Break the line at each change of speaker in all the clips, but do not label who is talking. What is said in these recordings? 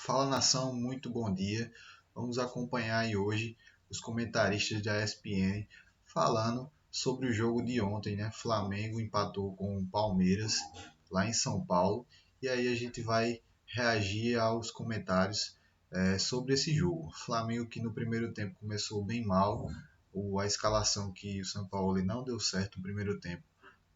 Fala nação, muito bom dia. Vamos acompanhar aí hoje os comentaristas da ESPN falando sobre o jogo de ontem, né? Flamengo empatou com o Palmeiras lá em São Paulo e aí a gente vai reagir aos comentários sobre esse jogo. Flamengo que no primeiro tempo começou bem mal, a escalação que o São Paulo não deu certo no primeiro tempo,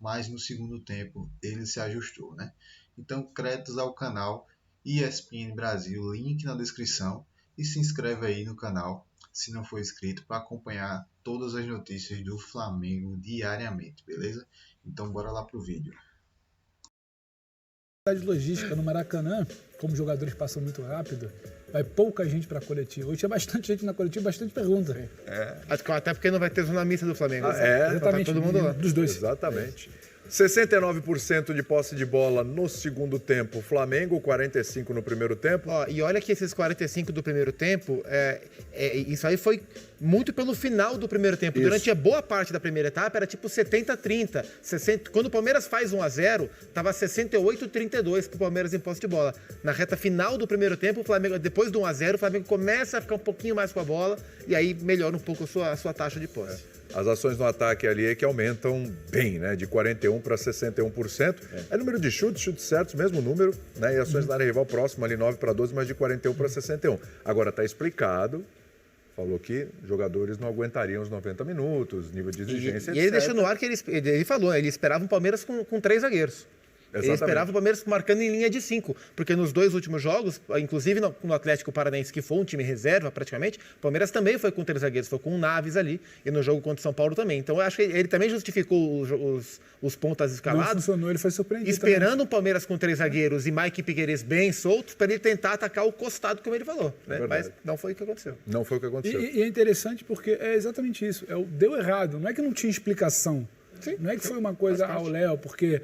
mas no segundo tempo ele se ajustou, né? Então, créditos ao canal ESPN Brasil, link na descrição e se inscreve aí no canal se não for inscrito para acompanhar todas as notícias do Flamengo diariamente, beleza? Então bora lá pro vídeo.
De logística no Maracanã, como os jogadores passam muito rápido, vai pouca gente para a coletiva. Hoje tinha bastante gente na coletiva, bastante pergunta.
Até porque não vai ter zona mista do Flamengo.
Exatamente.
Tá todo mundo lá.
Dos dois.
Exatamente. 69% de posse de bola no segundo tempo, Flamengo, 45% no primeiro tempo.
E olha que esses 45 do primeiro tempo, isso aí foi muito pelo final do primeiro tempo.
Isso.
Durante a boa parte da primeira etapa, era tipo 70-30. Quando o Palmeiras faz 1-0, tava 68-32 pro Palmeiras em posse de bola. Na reta final do primeiro tempo, o Flamengo, depois do 1-0, o Flamengo começa a ficar um pouquinho mais com a bola e aí melhora um pouco a sua taxa de posse.
As ações no ataque ali é que aumentam bem, né? De 41% para 61%. É número de chutes certos, mesmo número, né? E ações na área rival próxima ali 9-12, mas de 41% para 61%. Agora está explicado. Falou que jogadores não aguentariam os 90 minutos, nível de exigência,
E ele deixou no ar que ele falou, ele esperava um Palmeiras com 3 zagueiros.
Exatamente.
Ele esperava o Palmeiras marcando em linha de 5, porque nos 2 últimos jogos, inclusive no Atlético Paranaense, que foi um time reserva praticamente, o Palmeiras também foi com 3 zagueiros, foi com o Naves ali, e no jogo contra o São Paulo também. Então eu acho que ele também justificou os pontas escalados.
Não funcionou, ele foi surpreendido.
Esperando o Palmeiras com 3 zagueiros e Mike Piquerez bem soltos, para ele tentar atacar o costado, como ele falou. Né? Mas não foi o que aconteceu.
Não foi o que aconteceu.
E é interessante porque é exatamente isso. Deu errado, não é que não tinha explicação. Sim, não é que foi uma coisa ao Léo, porque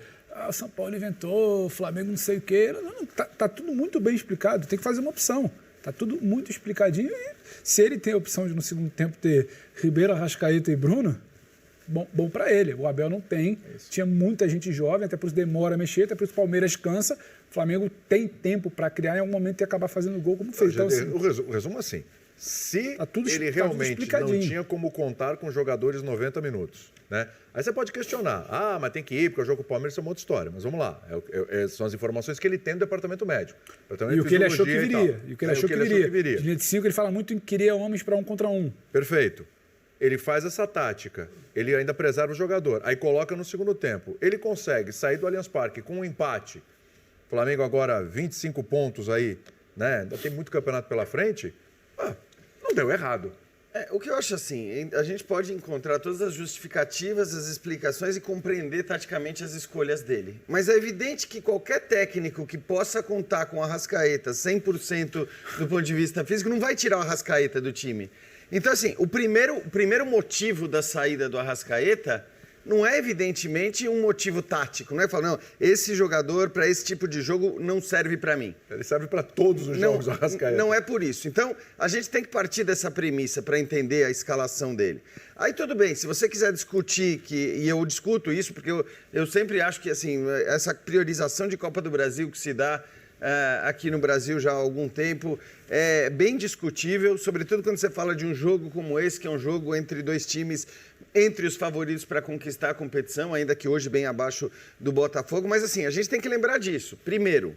o São Paulo inventou, o Flamengo não sei o quê. Não, tá tudo muito bem explicado, tem que fazer uma opção. Tá tudo muito explicadinho. E se ele tem a opção de no segundo tempo ter Ribeiro, Arrascaeta e Bruno, bom para ele. O Abel não tem. Tinha muita gente jovem, até por isso demora a mexer, até por isso o Palmeiras cansa. O Flamengo tem tempo para criar em algum momento e acabar fazendo gol como fez. Então, assim,
o resumo assim, se ele realmente não tinha como contar com jogadores 90 minutos, né? Aí você pode questionar, mas tem que ir, porque o jogo com o Palmeiras é uma outra história. Mas vamos lá, são as informações que ele tem do departamento médico.
E o que ele achou que viria. E o que ele achou que viria. De linha de 5, ele fala muito em que queria homens para 1 contra 1.
Perfeito. Ele faz essa tática, ele ainda preserva o jogador, aí coloca no segundo tempo. Ele consegue sair do Allianz Parque com um empate. Flamengo agora 25 pontos aí, né? Ainda tem muito campeonato pela frente. Não deu errado.
O que eu acho assim, a gente pode encontrar todas as justificativas, as explicações e compreender taticamente as escolhas dele. Mas é evidente que qualquer técnico que possa contar com o Arrascaeta 100% do ponto de vista físico não vai tirar o Arrascaeta do time. Então, assim, o primeiro motivo da saída do Arrascaeta não é evidentemente um motivo tático. Não é falar, não, esse jogador para esse tipo de jogo não serve para mim.
Ele serve para todos os jogos, o Arrascaeta.
Não é por isso. Então, a gente tem que partir dessa premissa para entender a escalação dele. Aí tudo bem, se você quiser discutir, e eu discuto isso, porque eu sempre acho que assim, essa priorização de Copa do Brasil que se dá aqui no Brasil já há algum tempo é bem discutível, sobretudo quando você fala de um jogo como esse, que é um jogo entre 2 times, entre os favoritos para conquistar a competição, ainda que hoje bem abaixo do Botafogo. Mas assim, a gente tem que lembrar disso. Primeiro,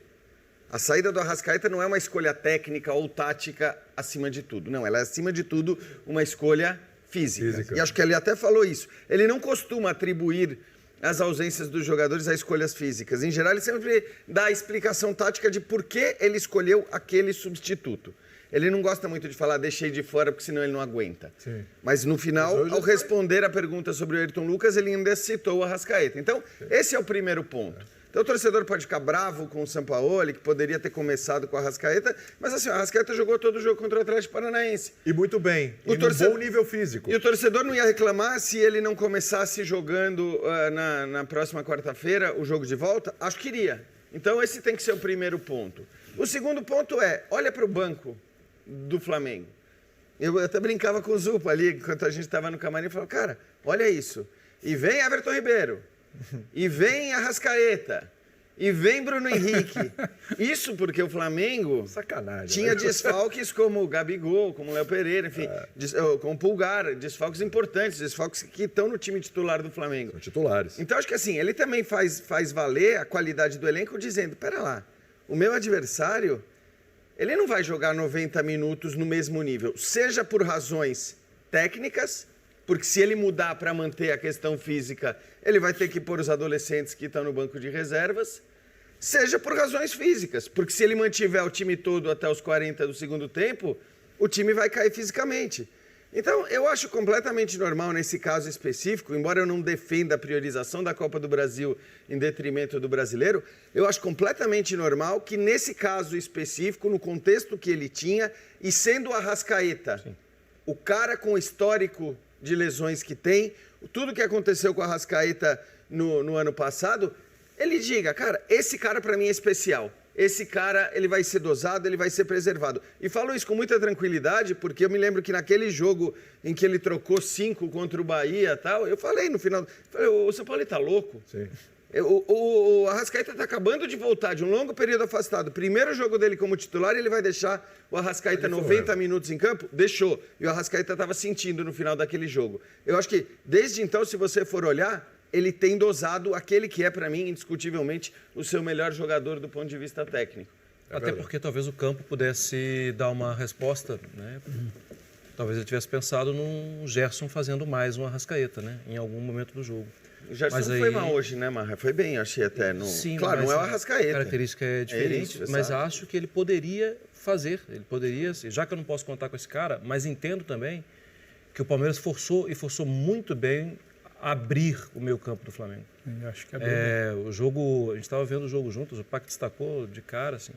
a saída do Arrascaeta não é uma escolha técnica ou tática acima de tudo. Não, ela é acima de tudo uma escolha física. E acho que ele até falou isso. Ele não costuma atribuir as ausências dos jogadores a escolhas físicas. Em geral, ele sempre dá a explicação tática de por que ele escolheu aquele substituto. Ele não gosta muito de falar, deixei de fora, porque senão ele não aguenta. Sim. Mas no final, ao responder a pergunta sobre o Ayrton Lucas, ele ainda citou o Arrascaeta. Então, esse é o primeiro ponto. Então, o torcedor pode ficar bravo com o Sampaoli, que poderia ter começado com o Arrascaeta, mas assim, o Arrascaeta jogou todo o jogo contra o Atlético Paranaense.
E muito bem, e num bom nível físico.
E o torcedor não ia reclamar se ele não começasse jogando na próxima quarta-feira o jogo de volta? Acho que iria. Então, esse tem que ser o primeiro ponto. O segundo ponto é, olha para o banco do Flamengo. Eu até brincava com o Zupa ali, enquanto a gente estava no camarim, e falava, cara, olha isso. E vem Everton Ribeiro. E vem Arrascaeta. e vem Bruno Henrique. Isso porque o Flamengo
Sacanagem.
tinha
né?
desfalques como o Gabigol, como o Léo Pereira, enfim, como o Pulgar, desfalques importantes, desfalques que estão no time titular do Flamengo.
São titulares.
Então, acho que assim, ele também faz valer a qualidade do elenco dizendo, pera lá, o meu adversário, ele não vai jogar 90 minutos no mesmo nível, seja por razões técnicas, porque se ele mudar para manter a questão física, ele vai ter que pôr os adolescentes que estão no banco de reservas, seja por razões físicas, porque se ele mantiver o time todo até os 40 do segundo tempo, o time vai cair fisicamente. Então, eu acho completamente normal nesse caso específico, embora eu não defenda a priorização da Copa do Brasil em detrimento do brasileiro, eu acho completamente normal que nesse caso específico, no contexto que ele tinha, e sendo o Arrascaeta, o cara com histórico de lesões que tem, tudo que aconteceu com o Arrascaeta no ano passado, ele diga, cara, esse cara para mim é especial. Esse cara, ele vai ser dosado, ele vai ser preservado. E falo isso com muita tranquilidade, porque eu me lembro que naquele jogo em que ele trocou 5 contra o Bahia e tal, eu falei no final, o São Paulo está louco.
Sim.
O Arrascaeta está acabando de voltar de um longo período afastado. Primeiro jogo dele como titular, ele vai deixar o Arrascaeta 90 minutos em campo? Deixou. E o Arrascaeta estava sentindo no final daquele jogo. Eu acho que, desde então, se você for olhar, ele tem dosado aquele que é, para mim, indiscutivelmente, o seu melhor jogador do ponto de vista técnico.
Até porque talvez o campo pudesse dar uma resposta, né? Talvez ele tivesse pensado num Gerson fazendo mais um Arrascaeta, né? Em algum momento do jogo.
O Gerson
Mas
não
aí-
foi mal hoje, né, Marra? Foi bem, achei até.
Sim,
Claro,
mas
não é o
a
Arrascaeta.
característica é diferente,
isso,
mas
exato.
acho que ele poderia fazer, ele poderia, assim, já que eu não posso contar com esse cara, mas entendo também que o Palmeiras forçou muito bem abrir o meio campo do Flamengo.
Eu acho que é
O jogo, a gente estava vendo o jogo juntos, o Pac destacou de cara, assim,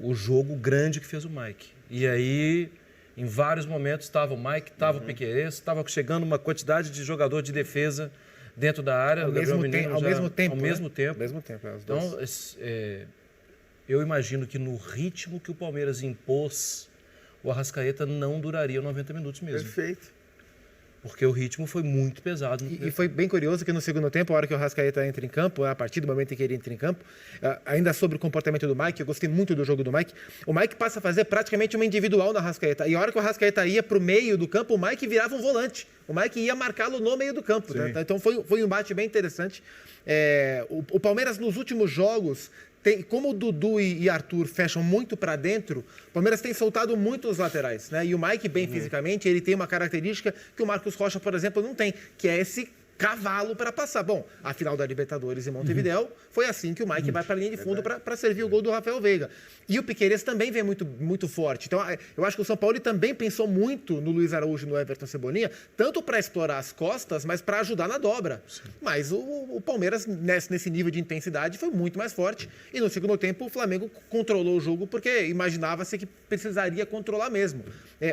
o jogo grande que fez o Mike. E aí, em vários momentos, estava o Mike, estava o Piquerez, estava chegando uma quantidade de jogador de defesa dentro da área.
Ao
o Gabriel
mesmo
Menino
tempo, ao
já-
mesmo tempo,
Ao
né?
mesmo tempo.
Ao mesmo tempo, os dois.
Então, eu imagino que no ritmo que o Palmeiras impôs, o Arrascaeta não duraria 90 minutos mesmo.
Perfeito.
Porque o ritmo foi muito pesado. no
E
primeiro
foi bem curioso que no segundo tempo, a hora que o Arrascaeta entra em campo, a partir do momento em que ele entra em campo, ainda sobre o comportamento do Mike, eu gostei muito do jogo do Mike, o Mike passa a fazer praticamente uma individual na Arrascaeta. E a hora que o Arrascaeta ia para o meio do campo, o Mike virava um volante. O Mike ia marcá-lo no meio do campo. Né? Então foi um embate bem interessante. O Palmeiras, nos últimos jogos, como o Dudu e Arthur fecham muito para dentro, o Palmeiras tem soltado muito os laterais, né? E o Mike, bem fisicamente, ele tem uma característica que o Marcos Rocha, por exemplo, não tem, que é esse cavalo para passar. Bom, a final da Libertadores em Montevidéu foi assim que o Mike vai para a linha de fundo para servir o gol do Rafael Veiga. E o Piquerez também vem muito forte. Então, eu acho que o São Paulo também pensou muito no Luiz Araújo e no Everton Cebolinha, tanto para explorar as costas, mas para ajudar na dobra. Mas o Palmeiras, nesse nível de intensidade, foi muito mais forte. E no segundo tempo, o Flamengo controlou o jogo porque imaginava-se que precisaria controlar mesmo.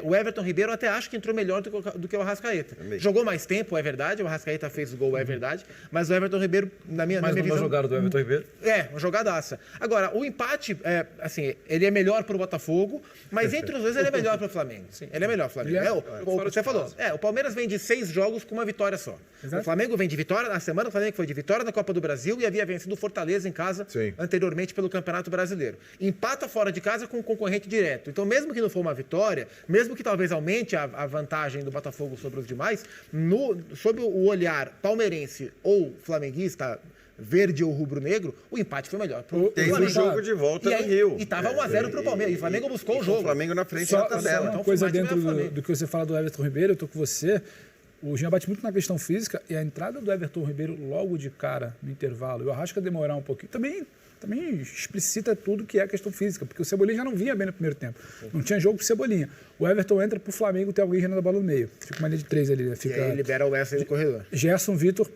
O Everton Ribeiro até acho que entrou melhor do que o Arrascaeta. Jogou mais tempo, é verdade. O Arrascaeta fez o gol, é verdade. Mas o Everton Ribeiro, na minha
Mas
visão...
numa jogada do Everton Ribeiro.
Uma jogadaça. Agora, o empate, assim, ele é melhor para o Botafogo, mas entre os dois ele é melhor para o Flamengo. Sim, ele é melhor para o Flamengo. Você falou, o Palmeiras vem de 6 jogos com uma vitória só.
Exato.
O Flamengo vem de vitória, na semana o Flamengo foi de vitória na Copa do Brasil e havia vencido o Fortaleza em casa
Sim.
anteriormente pelo Campeonato Brasileiro. Empata fora de casa com um concorrente direto. Então, mesmo que não for uma vitória, mesmo que talvez aumente a vantagem do Botafogo sobre os demais, sob o olhar palmeirense ou flamenguista, verde ou rubro-negro, o empate foi melhor.
Teve um jogo de volta no Rio.
E estava 1-0 para o Palmeiras. E o Flamengo buscou o jogo.
O Flamengo na frente
Só
da tabela.
uma
Então,
coisa
foi mais
dentro
do Flamengo.
do que você fala do Everton Ribeiro, eu tô com você. O Jean bate muito na questão física e a entrada do Everton Ribeiro logo de cara no intervalo, e o Arrasca demorar um pouquinho, também explicita tudo que é a questão física, porque o Cebolinha já não vinha bem no primeiro tempo. Não tinha jogo pro Cebolinha. O Everton entra pro Flamengo, tem alguém girando a bola no meio. Fica uma linha de 3 ali, né?
E
Fica
aí libera o Wesley no corredor.
Gerson, Vitor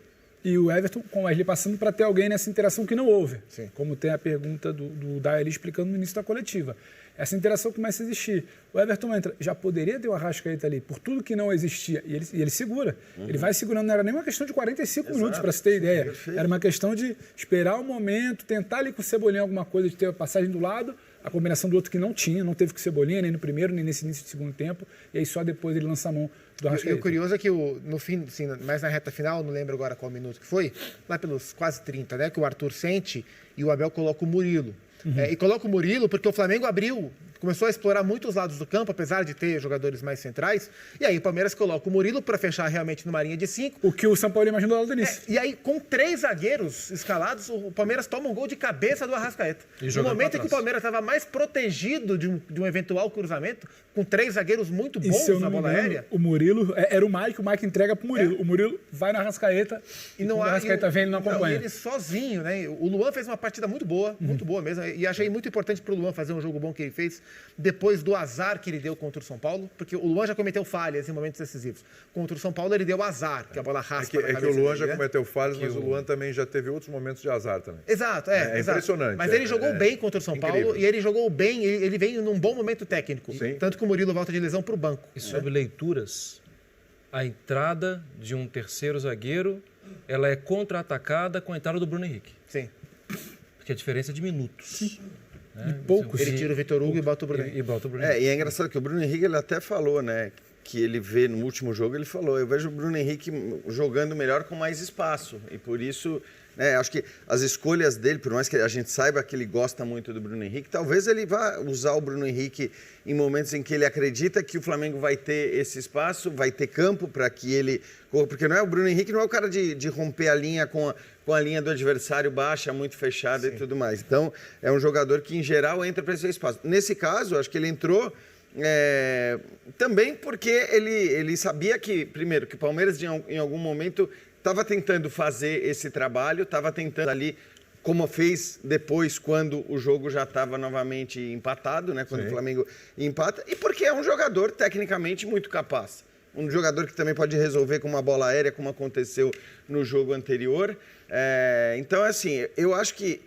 e o Everton com o Wesley passando para ter alguém nessa interação que não houve.
Sim. Como
Tem a pergunta do Daeli explicando no início da coletiva. Essa interação começa a existir. O Everton entra, já poderia ter o Arrascaeta ali, por tudo que não existia, e ele segura. Ele vai segurando, não era nem uma questão de 45 minutos, para você ter ideia.
perfeito.
Era uma questão de esperar o momento, tentar ali com o Cebolinha alguma coisa, de ter a passagem do lado, a combinação do outro que não tinha, não teve com Cebolinha, nem no primeiro, nem nesse início do segundo tempo, e aí só depois ele lança a mão do
E
Arrascaeta.
o curioso é que no fim, assim, mais na reta final, não lembro agora qual minuto que foi, lá pelos quase 30, né? Que o Arthur sente e o Abel coloca o Murilo. E coloca o Murilo porque o Flamengo começou a explorar muitos lados do campo, apesar de ter jogadores mais centrais. E aí o Palmeiras coloca o Murilo para fechar realmente numa linha de 5.
O que o São Paulo imaginou lá do início.
E aí, com 3 zagueiros escalados, o Palmeiras toma um gol de cabeça do Arrascaeta.
E
No
jogando
momento
pra
em que o
trás.
Palmeiras estava mais protegido de um eventual cruzamento, com 3 zagueiros muito
E se eu
bons na
não me
bola
engano,
aérea.
o Murilo, era o Mike entrega pro Murilo. O Murilo vai na Arrascaeta e quando o Arrascaeta vem, ele não acompanha.
E ele sozinho, né? O Luan fez uma partida muito boa mesmo. E achei muito importante pro Luan fazer um jogo bom que ele fez depois do azar que ele deu contra o São Paulo, porque o Luan já cometeu falhas em momentos decisivos. Contra o São Paulo ele deu azar, que a bola raspa na
É que o
cabeça
Luan
dele,
já
né?
cometeu falhas, mas o Luan também já teve outros momentos de azar também.
Exato,
É
exato.
impressionante,
Mas
é,
ele jogou bem contra o São
incrível.
Paulo e ele jogou bem, ele vem num bom momento técnico.
Sim.
Tanto que o Murilo volta de lesão pro banco.
E sobre leituras, a entrada de um terceiro zagueiro, ela é contra-atacada com a entrada do Bruno Henrique.
Sim.
Porque a diferença é de minutos. Né?
poucos.
Ele tira o Vitor Hugo e bota o Bruno
E
Henrique.
bota o Bruno Henrique.
E é engraçado que o Bruno Henrique ele até falou, né? Que ele vê no último jogo, ele falou, eu vejo o Bruno Henrique jogando melhor com mais espaço. E por isso, né, acho que as escolhas dele, por mais que a gente saiba que ele gosta muito do Bruno Henrique, talvez ele vá usar o Bruno Henrique em momentos em que ele acredita que o Flamengo vai ter esse espaço, vai ter campo para que ele corra. Porque não é o Bruno Henrique não é o cara de romper a linha com a linha do adversário baixa, muito fechada e tudo mais. Então, é um jogador que, em geral, entra para esse espaço. Nesse caso, acho que ele entrou também porque ele sabia que, primeiro, que o Palmeiras, em algum momento, estava tentando fazer esse trabalho, estava tentando ali, como fez depois, quando o jogo já estava novamente empatado, né? Quando o Flamengo empata, e porque é um jogador tecnicamente muito capaz. Um jogador que também pode resolver com uma bola aérea, como aconteceu no jogo anterior. Então, assim, eu acho que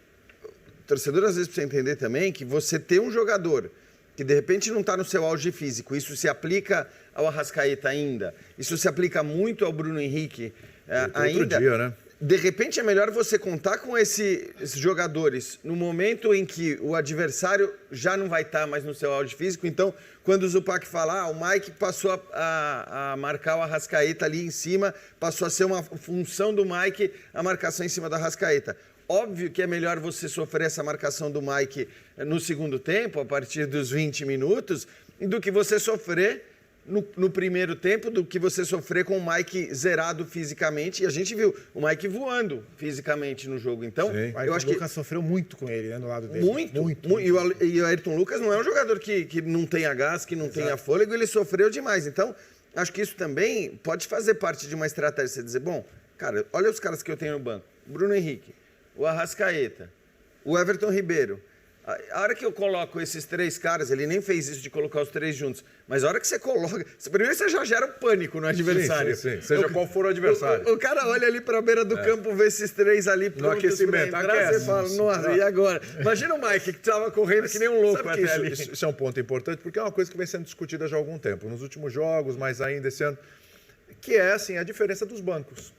o torcedor às vezes precisa entender também que você ter um jogador que de repente não está no seu auge físico, isso se aplica ao Arrascaeta ainda, isso se aplica muito ao Bruno Henrique ainda.
Outro dia, né?
De repente é melhor você contar com esses jogadores no momento em que o adversário já não vai estar mais no seu auge físico. Então, quando o Zupac fala, o Mike passou a marcar o Arrascaeta ali em cima, passou a ser uma função do Mike a marcação em cima do Arrascaeta. Óbvio que é melhor você sofrer essa marcação do Mike no segundo tempo, a partir dos 20 minutos, do que você sofrer no primeiro tempo, do que você sofrer com o Mike zerado fisicamente. E a gente viu o Mike voando fisicamente no jogo. Então, eu acho
O
que
Lucas sofreu muito com ele, né, no lado dele.
muito. E o Ayrton Lucas não é um jogador que não tenha gás, que não tenha fôlego, ele sofreu demais. Então, acho que isso também pode fazer parte de uma estratégia. Você dizer, bom, cara, olha os caras que eu tenho no banco. Bruno Henrique, o Arrascaeta, o Everton Ribeiro. A hora que eu coloco esses 3 caras, ele nem fez isso de colocar os 3 juntos, mas a hora que você coloca... Primeiro você já gera um pânico no adversário.
Sim. Seja qual for o adversário.
O cara olha ali para a beira do campo, vê esses 3 ali prontos
aquecimento,
pra entrar,
aquece.
você fala, nossa, e agora? Imagina o Mike, que estava correndo que nem um louco
Sabe que
até ali.
isso é um ponto importante, porque é uma coisa que vem sendo discutida já há algum tempo, nos últimos jogos, mas ainda esse ano, que é assim, a diferença dos bancos.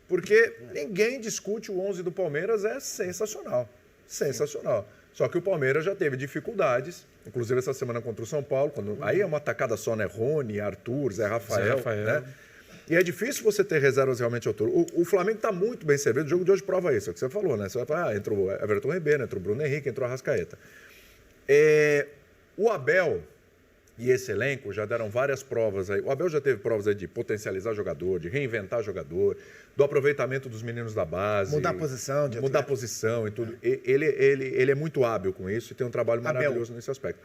Porque ninguém discute o 11 do Palmeiras, é sensacional. Sensacional. Só que o Palmeiras já teve dificuldades, inclusive essa semana contra o São Paulo, aí é uma tacada só, né? Rony, Arthur, Zé Rafael. Né? E é difícil você ter reservas realmente à altura. O Flamengo está muito bem servido, o jogo de hoje prova isso, é o que você falou, né? Você vai falar, entrou o Everton Ribeiro, entrou o Bruno Henrique, entrou o Arrascaeta. O Abel e esse elenco já deram várias provas aí. O Abel já teve provas aí de potencializar jogador, de reinventar jogador, do aproveitamento dos meninos da base.
Mudar a posição.
Mudar a posição e tudo. Ele é muito hábil com isso e tem um trabalho maravilhoso nesse aspecto.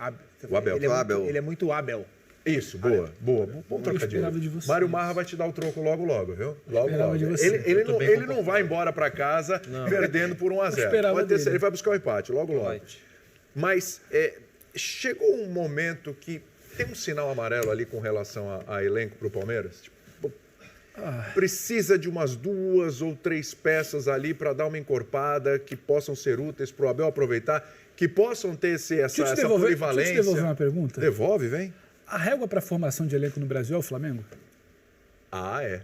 O
Abel.
Ele é muito hábil.
Isso, boa. Bom trocadilho. Mário Marra vai te dar o troco logo, viu? Logo.
de você.
Ele não vai embora para casa perdendo por 1-0. Pode ter, ele vai buscar o empate, logo. Mas chegou um momento que tem um sinal amarelo ali com relação a elenco para o Palmeiras? Tipo, precisa de umas 2 ou 3 peças ali para dar uma encorpada que possam ser úteis para o Abel aproveitar, que possam ter essa polivalência.
Deixa eu te devolver uma pergunta.
Devolve, vem.
A régua para a formação de elenco no Brasil é o Flamengo?
É.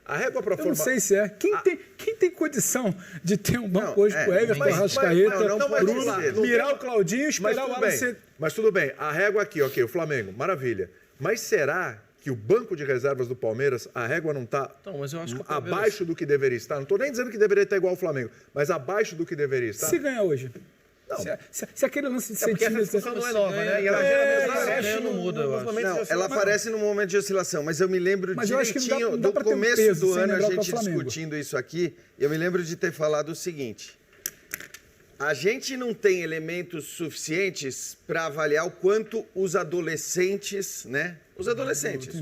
A régua para
Eu não
formar...
sei se é. Quem tem condição de ter um banco hoje com o Everton,
mas-
Arrascaeta,
não pode
Bruno,
ser. Não
mirar
tem-
o Claudinho e
Mas
esperar o
tudo
Alan
bem,
ser...
mas tudo bem. A régua aqui, ok, o Flamengo, maravilha. Mas será que o banco de reservas do Palmeiras, a régua não está
Então, mas eu acho que o Palmeiras-
abaixo do que deveria estar? Não estou nem dizendo que deveria estar igual ao Flamengo, mas abaixo do que deveria estar?
Se ganhar hoje. Se aquele lance de
Porque essa
centímetros...
discussão não é nova, né? E ela geralmente aparece
não muda, eu acho.
Não, ela aparece num momento de oscilação, mas eu me lembro
Mas eu acho que não dá-
direitinho
não dá
do
pra ter um
começo
peso
do
sem
ano, a
lembrar que é o
gente
Flamengo.
discutindo isso aqui, e eu me lembro de ter falado o seguinte: a gente não tem elementos suficientes para avaliar o quanto os adolescentes, né? Os adolescentes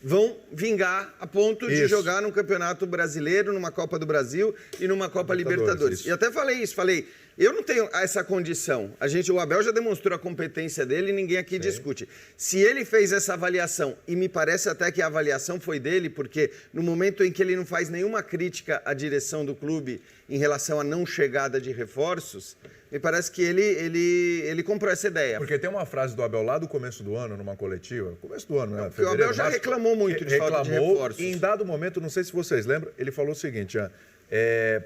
vão vingar a ponto de
Isso.
jogar num Campeonato Brasileiro, numa Copa do Brasil e numa Copa Libertadores.
isso.
E até falei isso, eu não tenho essa condição. O Abel já demonstrou a competência dele e ninguém aqui discute. Se ele fez essa avaliação, e me parece até que a avaliação foi dele, porque no momento em que ele não faz nenhuma crítica à direção do clube em relação à não chegada de reforços, me parece que ele comprou essa ideia.
Porque tem uma frase do Abel lá do começo do ano, numa coletiva, começo do ano, né?
porque o Abel já reclamou muito de falta de reforços.
E em dado momento, não sei se vocês lembram, ele falou o seguinte,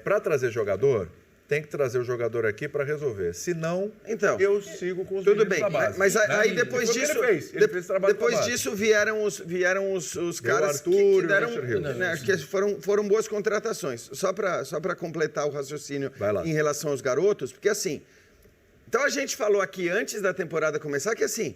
para trazer jogador, tem que trazer o jogador aqui para resolver. Senão,
Então,
eu sigo com os
tudo
meninos
bem,
da base.
mas aí
Né?
depois
E foi o que
disso,
ele fez. Ele fez trabalho
depois
com a base.
disso vieram os caras
Arthur
que
e o
deram,
Richard Hill.
né, acho que foram boas contratações. Só para completar o raciocínio
Vai lá.
em relação aos garotos, porque assim, então a gente falou aqui antes da temporada começar que assim,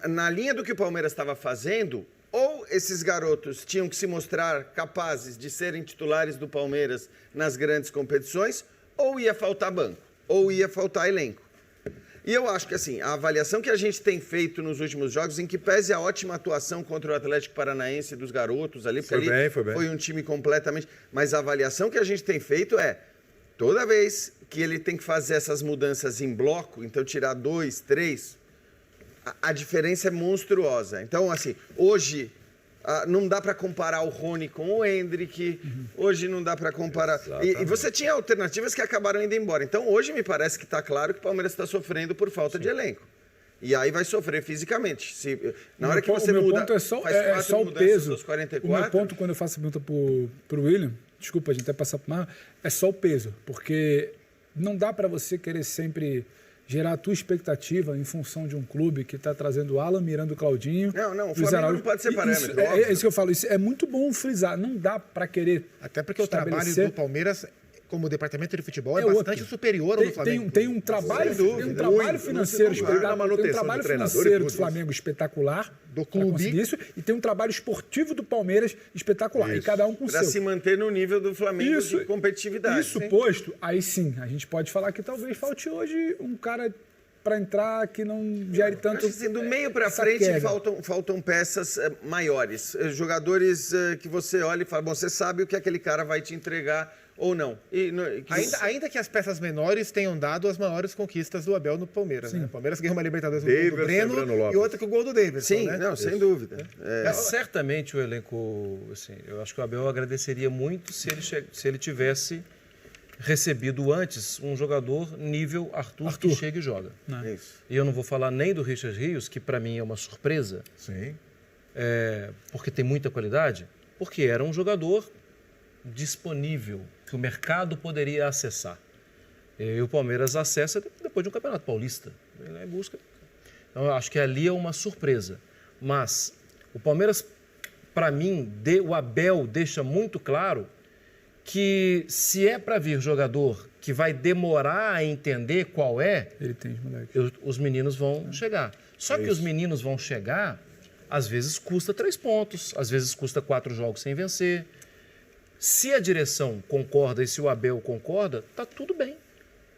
na linha do que o Palmeiras estava fazendo, ou esses garotos tinham que se mostrar capazes de serem titulares do Palmeiras nas grandes competições, ou ia faltar banco, ou ia faltar elenco. E eu acho que assim, a avaliação que a gente tem feito nos últimos jogos, em que pese a ótima atuação contra o Atlético Paranaense dos garotos ali, porque
Foi bem.
foi um time completamente... Mas a avaliação que a gente tem feito é, toda vez que ele tem que fazer essas mudanças em bloco, então tirar 2, 3, a diferença é monstruosa. Então, assim, hoje não dá para comparar o Rony com o Hendrick, hoje não dá para comparar... E você tinha alternativas que acabaram indo embora. Então, hoje me parece que está claro que o Palmeiras está sofrendo por falta de elenco. E aí vai sofrer fisicamente. Na hora que você
o meu
muda,
ponto é só,
faz
só o
mudanças
peso.
aos 44,
O meu ponto, quando eu faço a pergunta pro William, desculpa, a gente até passar por mais, é só o peso. Porque não dá para você querer sempre gerar a tua expectativa em função de um clube que está trazendo o Alan, mirando o Claudinho.
Não, o
Luiz
Flamengo
Araújo.
não pode ser parâmetro,
Isso, é
óbvio.
isso que eu falo. Isso é muito bom frisar. Não dá para querer
Até porque o trabalho
estabelecer-
do Palmeiras, como departamento de futebol, é,
É outro.
bastante superior ao do Flamengo.
Tem um trabalho,
Sem dúvida.
tem um trabalho
Muito,
financeiro
não se compara.
espetacular.
Na manutenção
Tem um
de
trabalho
treinador e
financeiro
tudo
do Flamengo espetacular.
Do
pra
clube.
conseguir isso, e tem um trabalho esportivo do Palmeiras espetacular. E cada um com o
para
seu.
se manter no nível do Flamengo de competitividade.
Isso posto, aí sim, a gente pode falar que talvez falte hoje um cara para entrar que não gere tanto.
Acho que, assim, do meio para
essa
frente
queda.
faltam peças maiores, jogadores que você olha e fala, bom, você sabe o que aquele cara vai te entregar ou não.
Ainda que as peças menores tenham dado as maiores conquistas do Abel no Palmeiras. Né? O Palmeiras ganhou uma Libertadores com o gol do
Daverson, Breno
Breno
Lopes.
e outra com o gol do Davidson.
Sim,
né?
não, sem dúvida.
Certamente o elenco, assim, eu acho que o Abel agradeceria muito se ele tivesse recebido antes um jogador nível Arthur. Que chega e joga.
Isso.
E eu não vou falar nem do Richard Rios, que para mim é uma surpresa,
Sim.
porque tem muita qualidade, porque era um jogador disponível, que o mercado poderia acessar. E o Palmeiras acessa depois de um Campeonato Paulista. Ele busca. Então, eu acho que ali é uma surpresa. Mas o Palmeiras, para mim, o Abel deixa muito claro que se é para vir jogador que vai demorar a entender qual é,
Ele tem, moleque.
os meninos vão chegar. Só que os meninos vão chegar, às vezes custa 3 pontos, às vezes custa 4 jogos sem vencer. Se a direção concorda e se o Abel concorda, tá tudo bem.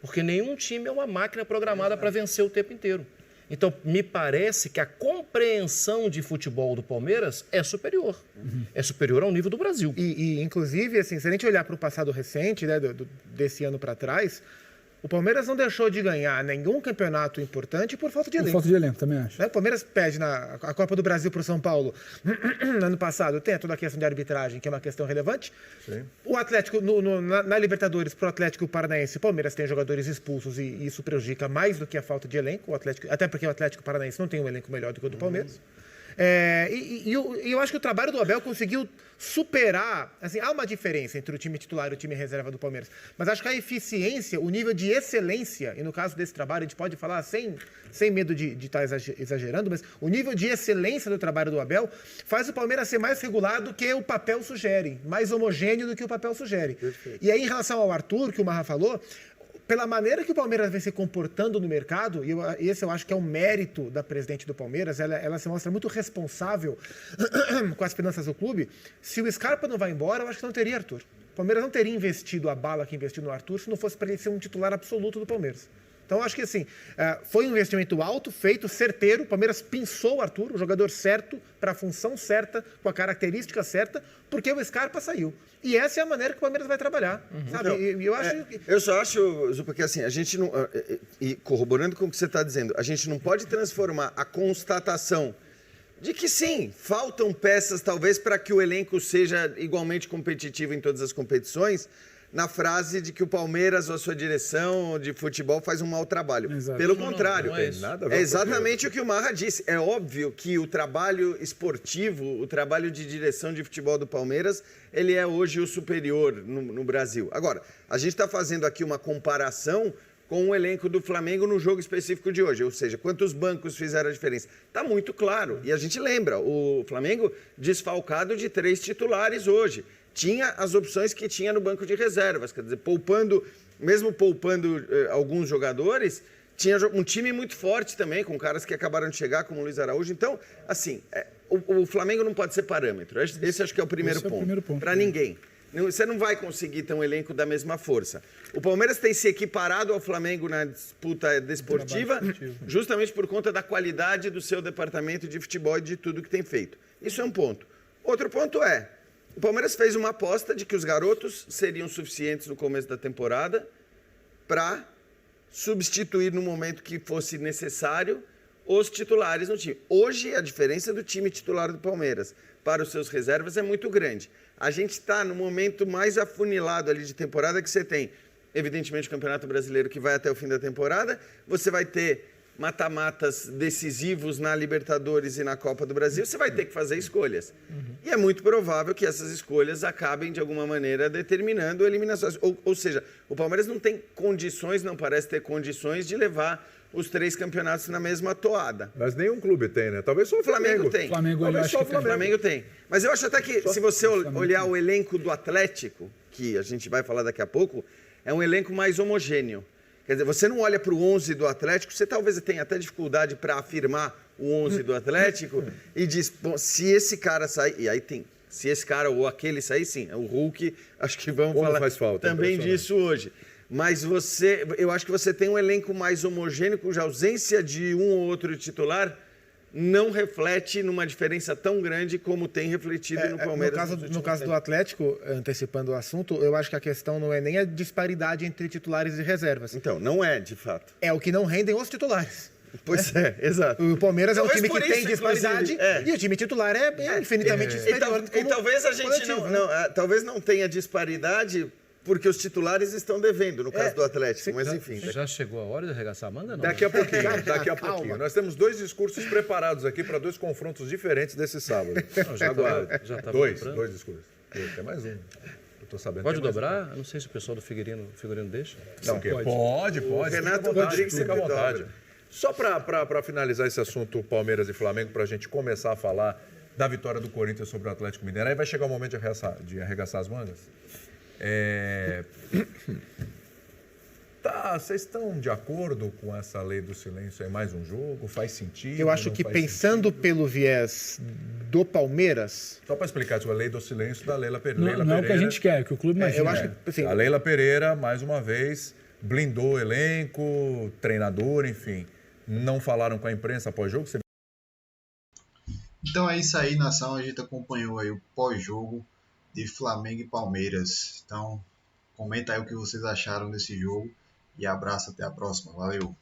Porque nenhum time é uma máquina programada para vencer o tempo inteiro. Então, me parece que a compreensão de futebol do Palmeiras é superior. É superior ao nível do Brasil.
E, inclusive, assim, se a gente olhar para o passado recente, né, desse ano para trás, o Palmeiras não deixou de ganhar nenhum campeonato importante por falta de
Por
elenco.
falta de elenco, também acho.
Né? O Palmeiras pede a Copa do Brasil para o São Paulo no ano passado. Tem toda a questão de arbitragem, que é uma questão relevante.
Sim.
O Atlético, na Libertadores, para o Atlético Paranaense, o Palmeiras tem jogadores expulsos e isso prejudica mais do que a falta de elenco. Até porque o Atlético Paranaense não tem um elenco melhor do que o do Palmeiras. Eu acho que o trabalho do Abel conseguiu superar, assim, há uma diferença entre o time titular e o time reserva do Palmeiras, mas acho que a eficiência, o nível de excelência, e no caso desse trabalho a gente pode falar sem medo de estar exagerando, mas o nível de excelência do trabalho do Abel faz o Palmeiras ser mais regular do que o papel sugere, mais homogêneo do que o papel sugere. Perfeito. E aí, em relação ao Arthur, que o Marra falou, pela maneira que o Palmeiras vem se comportando no mercado, e esse eu acho que é um mérito da presidente do Palmeiras, ela se mostra muito responsável com as finanças do clube. Se o Scarpa não vai embora, eu acho que não teria Arthur. O Palmeiras não teria investido a bala que investiu no Arthur se não fosse para ele ser um titular absoluto do Palmeiras. Então, eu acho que assim, foi um investimento alto, feito, certeiro. O Palmeiras pensou o Arthur, o jogador certo, para a função certa, com a característica certa, porque o Scarpa saiu. E essa é a maneira que o Palmeiras vai trabalhar. Sabe?
Então, eu só acho, Zupa, que assim, a gente não. E corroborando com o que você está dizendo, a gente não pode transformar a constatação de que sim, faltam peças, talvez, para que o elenco seja igualmente competitivo em todas as competições, na frase de que o Palmeiras ou a sua direção de futebol faz um mau trabalho.
Exato.
Pelo contrário,
não é isso.
Nada a ver
é
com
exatamente o que o Marra disse. É óbvio que o trabalho esportivo, o trabalho de direção de futebol do Palmeiras, ele é hoje o superior no Brasil. Agora, a gente está fazendo aqui uma comparação com o elenco do Flamengo no jogo específico de hoje, ou seja, quantos bancos fizeram a diferença. Está muito claro, e a gente lembra, o Flamengo desfalcado de 3 titulares hoje. Tinha as opções que tinha no banco de reservas, quer dizer, mesmo poupando alguns jogadores, tinha um time muito forte também, com caras que acabaram de chegar, como o Luiz Araújo. Então, assim, o Flamengo não pode ser parâmetro. Esse acho que é o primeiro ponto. Para ninguém. Você não vai conseguir ter um elenco da mesma força. O Palmeiras tem se equiparado ao Flamengo na disputa desportiva, justamente por conta da qualidade do seu departamento de futebol e de tudo que tem feito. Isso é um ponto. Outro ponto é, o Palmeiras fez uma aposta de que os garotos seriam suficientes no começo da temporada para substituir no momento que fosse necessário os titulares no time. Hoje, a diferença do time titular do Palmeiras para os seus reservas é muito grande. A gente está no momento mais afunilado ali de temporada que você tem, evidentemente, o Campeonato Brasileiro que vai até o fim da temporada, você vai ter mata-matas decisivos na Libertadores e na Copa do Brasil, você vai ter que fazer escolhas. E é muito provável que essas escolhas acabem, de alguma maneira, determinando eliminações. Ou seja, o Palmeiras não tem condições, não parece ter condições de levar os 3 campeonatos na mesma toada.
Mas nenhum clube tem, né? Talvez só o Flamengo.
Tem.
Talvez
só o Flamengo tem. Mas eu acho até que, se você olhar o elenco do Atlético, que a gente vai falar daqui a pouco, é um elenco mais homogêneo. Quer dizer, você não olha para o 11 do Atlético, você talvez tenha até dificuldade para afirmar o 11 do Atlético e diz, bom, se esse cara sair, e aí tem, se esse cara ou aquele sair, sim, o Hulk, acho que vamos falar
faz falta,
também disso hoje. Mas eu acho que você tem um elenco mais homogêneo, cuja ausência de um ou outro titular não reflete numa diferença tão grande como tem refletido no Palmeiras.
No caso do Atlético, antecipando o assunto, eu acho que a questão não é nem a disparidade entre titulares e reservas.
Então, não é, de fato.
É o que não rendem os titulares.
Pois é, exato.
O Palmeiras
Talvez
é um time que
por
tem
isso,
disparidade e o time titular é infinitamente superior.
E talvez a gente talvez não tenha disparidade porque os titulares estão devendo, no caso do Atlético, mas enfim.
Já chegou a hora de arregaçar a manga? Não.
Daqui a pouquinho. Nós temos 2 discursos preparados aqui para 2 confrontos diferentes desse sábado.
Não, já tá
dois discursos. Tem mais um. Eu tô sabendo.
Pode dobrar? Eu não sei se o pessoal do Figurino deixa.
Não, pode.
Renato Rodrigues
fica à vontade. Só para finalizar esse assunto Palmeiras e Flamengo, para a gente começar a falar da vitória do Corinthians sobre o Atlético Mineiro, aí vai chegar o momento de arregaçar as mangas. Vocês estão de acordo com essa lei do silêncio? É mais um jogo? Faz sentido?
Eu acho que pensando pelo viés do Palmeiras...
Só para explicar, a lei do silêncio da Leila Pereira.
Não é o que a gente quer, que o clube imagina.
Eu acho que, assim,
a Leila Pereira, mais uma vez, blindou o elenco, treinador, enfim. Não falaram com a imprensa após jogo?
Então é isso aí, nação. A gente acompanhou aí o pós-jogo de Flamengo e Palmeiras. Então, comenta aí o que vocês acharam desse jogo e abraço, até a próxima. Valeu!